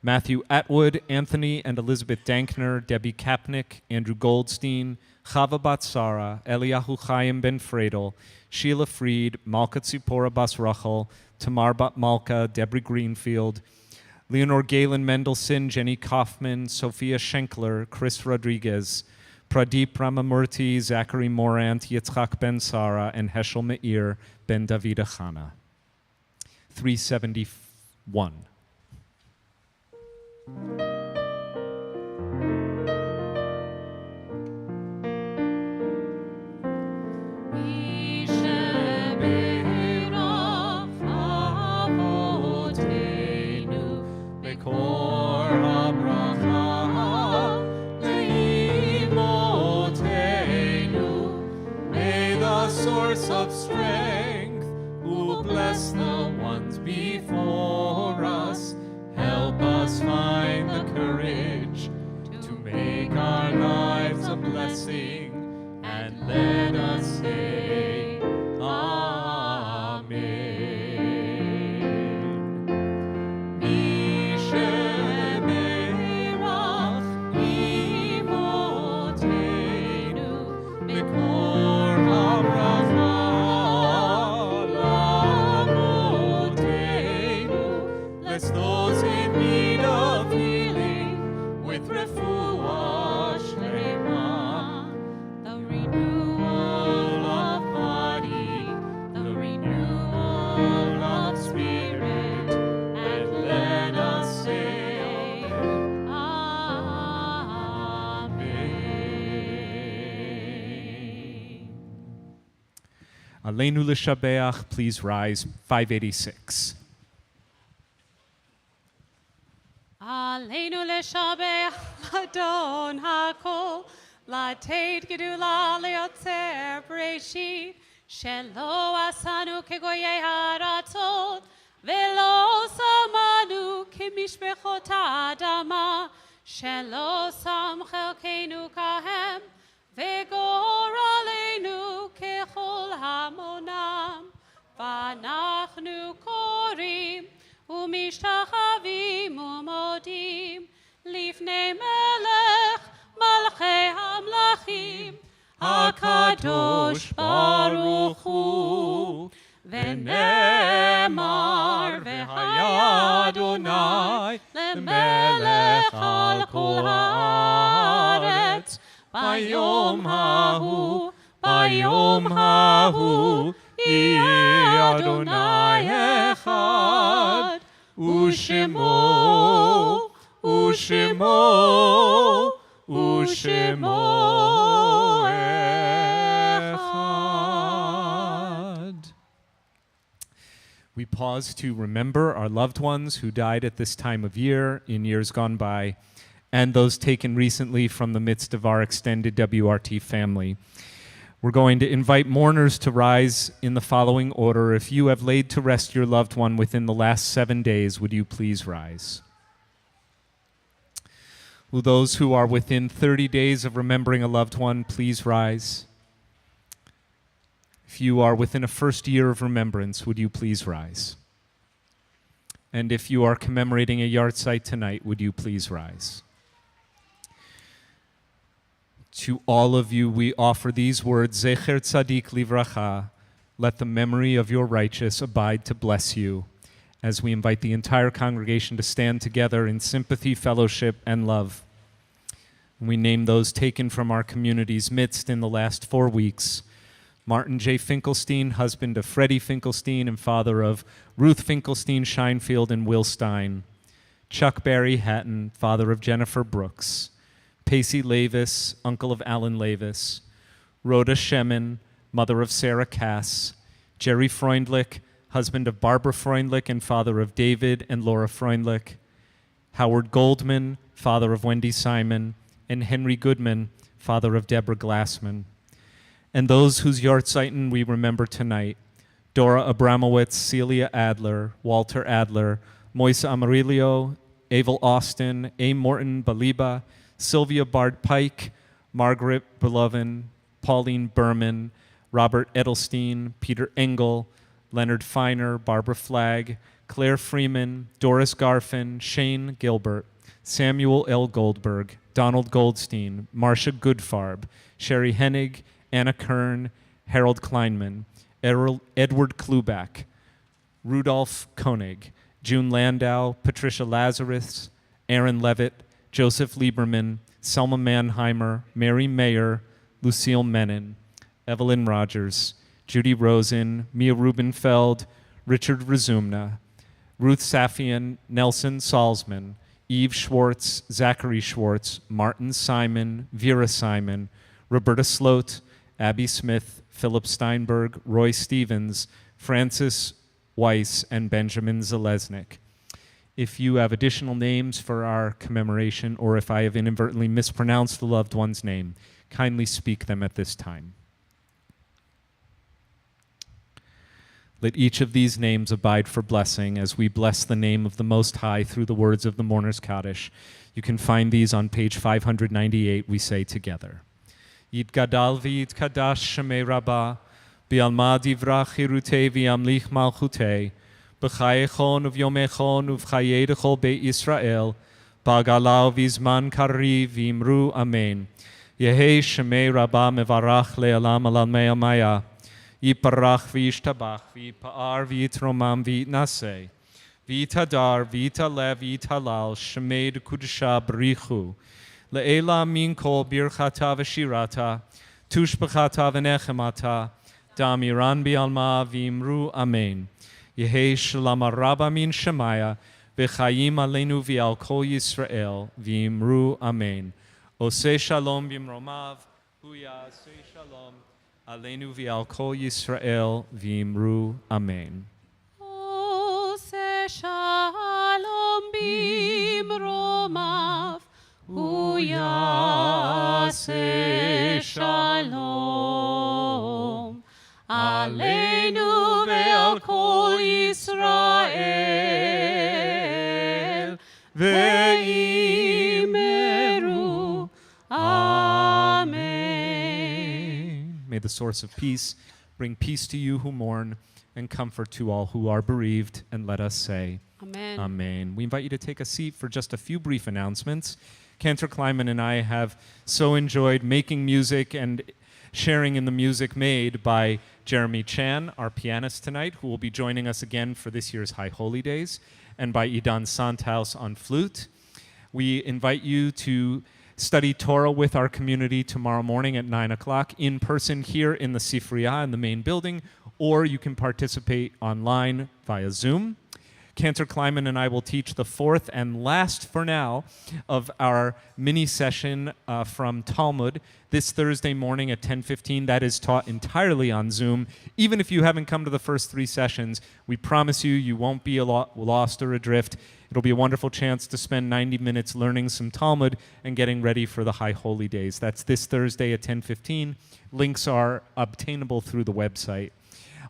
Matthew Atwood, Anthony and Elizabeth Dankner, Debbie Kapnick, Andrew Goldstein, Chava Bat Sarah, Eliyahu Chaim Ben Fredel, Sheila Fried, Malka Tzipora Bas Rachel, Tamar Bat Malka, Deborah Greenfield, Leonor Galen Mendelson, Jenny Kaufman, Sophia Schenkler, Chris Rodriguez, Pradeep Ramamurthy, Zachary Morant, Yitzchak Ben Sara, and Heschel Meir Ben David Achana. 371. Source of strength, who bless the ones before us, help us find the courage to make our lives a blessing, and let us say Amen. Bless those in need of healing with refuah shlema, the renewal of body, the renewal of spirit, and let us say Amen. Aleinu l'shabeach, please rise. 586. Aleinu leshabech ladon hakol, lateit gedula leotzer breshit, shelo asanu kegoyei haratzot, velo samanu kemishbechot adama, shelo sam chelkeinu kahem, vegor aleinu kechol hamonam, vanachnu korim, ומשתחווים ומודים לפני מלך מלכי המלכים הקדוש ברוך הוא ונאמר למלך על כל הארץ. ביום ההוא, ביום ההוא, יהיה אדוני אחד, ושמו, ושמו, ושמו אחד. We pause to remember our loved ones who died at this time of year in years gone by, and those taken recently from the midst of our extended WRT family. We're going to invite mourners to rise in the following order. If you have laid to rest your loved one within the last 7 days, would you please rise? Will those who are within 30 days of remembering a loved one please rise? If you are within a first year of remembrance, would you please rise? And if you are commemorating a yahrzeit tonight, would you please rise? To all of you, we offer these words, Zecher Tzadik Livracha, let the memory of your righteous abide to bless you, as we invite the entire congregation to stand together in sympathy, fellowship, and love. We name those taken from our community's midst in the last 4 weeks. Martin J. Finkelstein, husband of Freddie Finkelstein and father of Ruth Finkelstein, Scheinfield, and Will Stein. Chuck Barry Hatton, father of Jennifer Brooks. Pacey Lavis, uncle of Alan Lavis. Rhoda Shemin, mother of Sarah Cass. Jerry Freundlich, husband of Barbara Freundlich and father of David and Laura Freundlich. Howard Goldman, father of Wendy Simon. And Henry Goodman, father of Deborah Glassman. And those whose Yahrzeit we remember tonight: Dora Abramowitz, Celia Adler, Walter Adler, Moisa Amarillo, Abel Austin, A. Morton Baliba, Sylvia Bard Pike, Margaret Belovin, Pauline Berman, Robert Edelstein, Peter Engel, Leonard Feiner, Barbara Flagg, Claire Freeman, Doris Garfin, Shane Gilbert, Samuel L. Goldberg, Donald Goldstein, Marcia Goodfarb, Sherry Hennig, Anna Kern, Harold Kleinman, Edward Klubak, Rudolph Koenig, June Landau, Patricia Lazarus, Aaron Levitt, Joseph Lieberman, Selma Mannheimer, Mary Mayer, Lucille Menon, Evelyn Rogers, Judy Rosen, Mia Rubenfeld, Richard Razumna, Ruth Safian, Nelson Salzman, Eve Schwartz, Zachary Schwartz, Martin Simon, Vera Simon, Roberta Sloat, Abby Smith, Philip Steinberg, Roy Stevens, Francis Weiss, and Benjamin Zalesnik. If you have additional names for our commemoration, or if I have inadvertently mispronounced the loved one's name, kindly speak them at this time. Let each of these names abide for blessing as we bless the name of the Most High through the words of the Mourner's Kaddish. You can find these on page 598. We say together. Yitgadal v'yitkadash shemei rabbah, bi'alma divrach hirutei v'yamlich malchutei, b'chayechon uv'yomechon uv'chayei dechol beit Yisrael, ba'galau v'izman kari v'imru amen. Yehei shemei rabbah mevarach le'alam alal me'amaya, yiparach v'yishtabach v'yipa'ar v'yitromam v'yitnaseh, v'yitadar v'yitalev v'yitalal shemei dekudesha b'richu, Le'ela min kol birchata v'shirata, tushbechata v'nechemata, damiran bi'alma v'imru amen. Yehei shalom rabba min shemaya, v'chayim aleinu v'al kol Yisrael, v'imru amen. Oseh shalom b'imromav, huya oseh shalom, aleinu v'al kol Yisrael, v'imru amen. Oseh shalom b'imromav, Uyaseh shalom aleinu ve'al kol Yisrael ve'imeru amen. May the source of peace bring peace to you who mourn and comfort to all who are bereaved, and let us say, Amen. Amen. We invite you to take a seat for just a few brief announcements. Cantor Kleiman and I have so enjoyed making music and sharing in the music made by Jeremy Chan, our pianist tonight, who will be joining us again for this year's High Holy Days, and by Idan Sandhaus on flute. We invite you to study Torah with our community tomorrow morning at 9 o'clock in person here in the Sifriya in the main building, or you can participate online via Zoom. Cantor Kleiman and I will teach the fourth and last, for now, of our mini session from Talmud this Thursday morning at 10:15. That is taught entirely on Zoom. Even if you haven't come to the first 3 sessions, we promise you won't be lost or adrift. It'll be a wonderful chance to spend 90 minutes learning some Talmud and getting ready for the High Holy Days. That's this Thursday at 10:15. Links are obtainable through the website.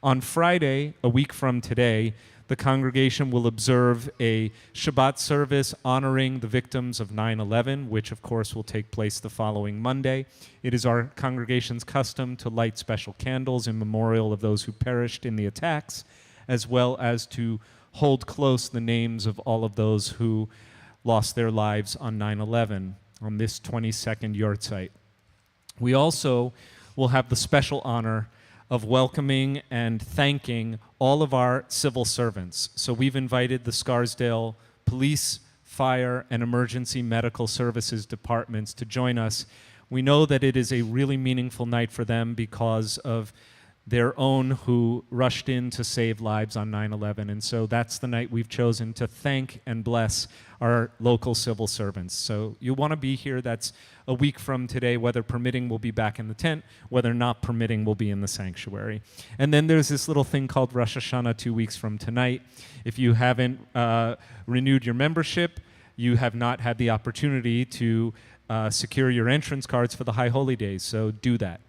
On Friday, a week from today, the congregation will observe a Shabbat service honoring the victims of 9/11, which of course will take place the following Monday. It is our congregation's custom to light special candles in memorial of those who perished in the attacks, as well as to hold close the names of all of those who lost their lives on 9/11 on this 22nd yahrzeit. We also will have the special honor of welcoming and thanking all of our civil servants. So we've invited the Scarsdale Police, Fire, and Emergency Medical Services departments to join us. We know that it is a really meaningful night for them because of their own who rushed in to save lives on 9/11. And so that's the night we've chosen to thank and bless our local civil servants. So you want to be here. That's a week from today. Weather permitting, we'll be back in the tent. Weather not permitting, we'll be in the sanctuary. And then there's this little thing called Rosh Hashanah 2 weeks from tonight. If you haven't renewed your membership, you have not had the opportunity to secure your entrance cards for the High Holy Days. So do that.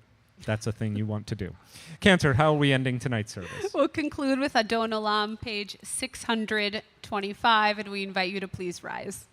That's a thing you want to do. Cantor, how are we ending tonight's service? We'll conclude with Adon Olam, page 625, and we invite you to please rise.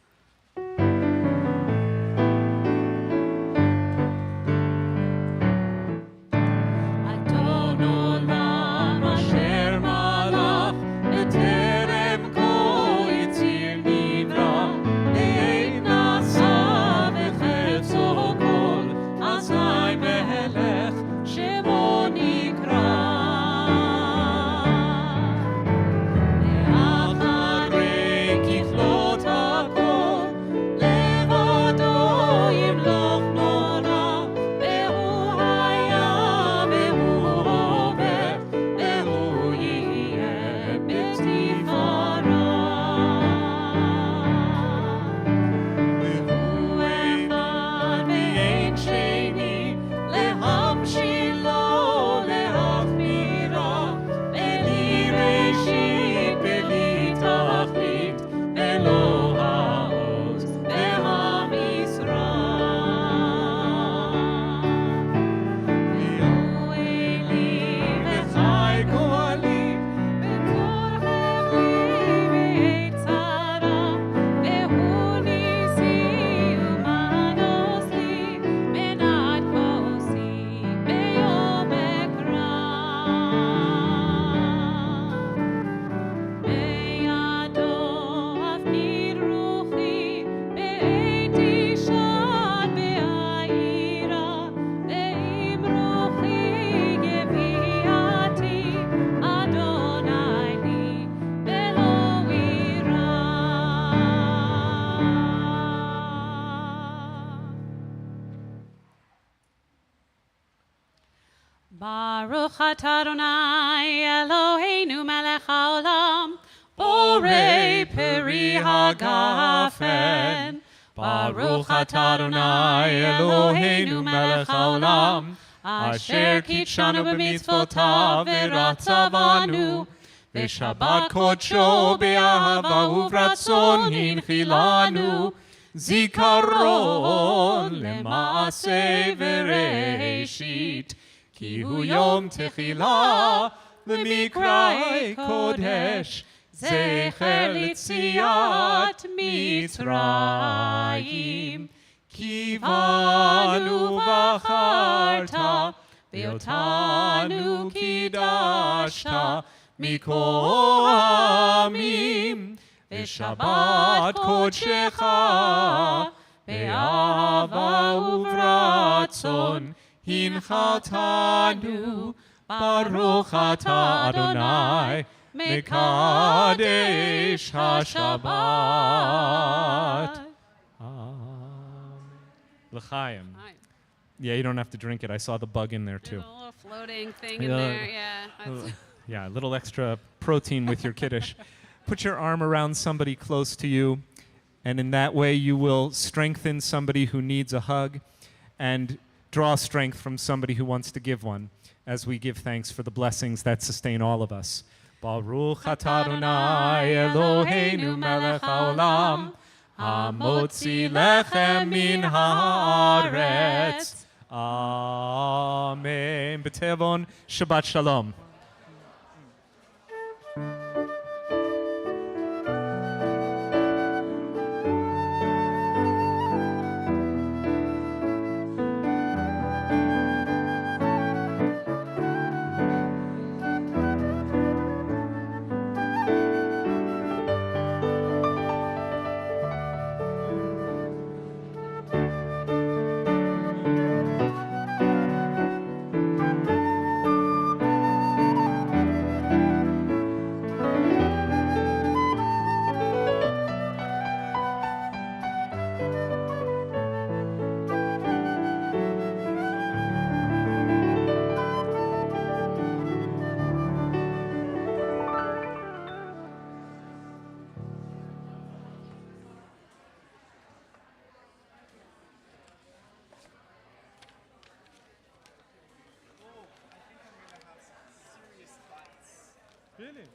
Baruch atah Adonai Eloheinu melech haolam, borei peri hagafen. Baruch atah Adonai Eloheinu melech haolam, asher kitshanu b'mitzvotav v'ratzavanu, v'shabbat kodsho be'ahava uvratzon hinchilanu, zikaron lema'aseh v'reishit. Ki hu yom techila l'mikrai kodesh, zecher litziat Mitzrayim. Ki vanu v'acharta, ve'otanu kidashta, mikol ha'amim, ve'shabbat kodshecha, ve'ahava uvratzon, hinchatanu Baruch atah Adonai, Mekadesh HaShabbat. L'chaim. Hi. Yeah, you don't have to drink it. I saw the bug in there There's too. a little floating thing in Yeah. there. Yeah. That's- Yeah, a little extra protein with your kiddush. Put your arm around somebody close to you, and in that way you will strengthen somebody who needs a hug and draw strength from somebody who wants to give one as we give thanks for the blessings that sustain all of us. Baruch atah Adonai Eloheinu melech haolam hamotzi lechem min haaretz. Amen. B'tevon, Shabbat Shalom. Really?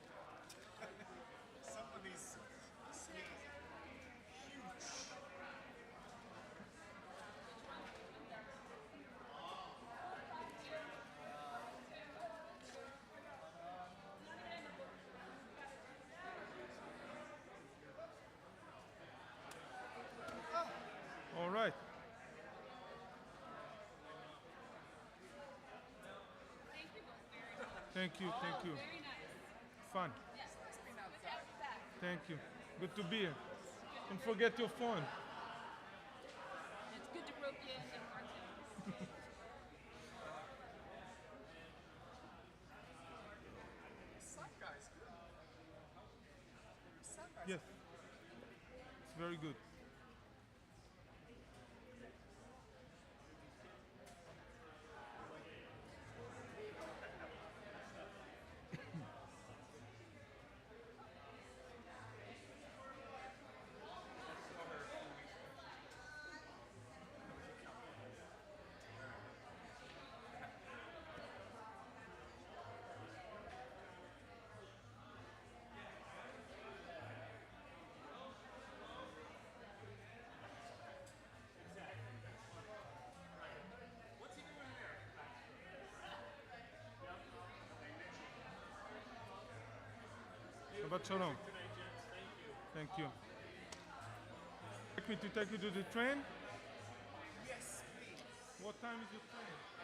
All right. Thank you, thank you. Fun. Thank you. Good to be here. Don't forget your phone. It's good to rope you in. Yes. It's very good. Shabbat Shalom. Thank you. Like me to take you to the train? Yes, please. What time is the train?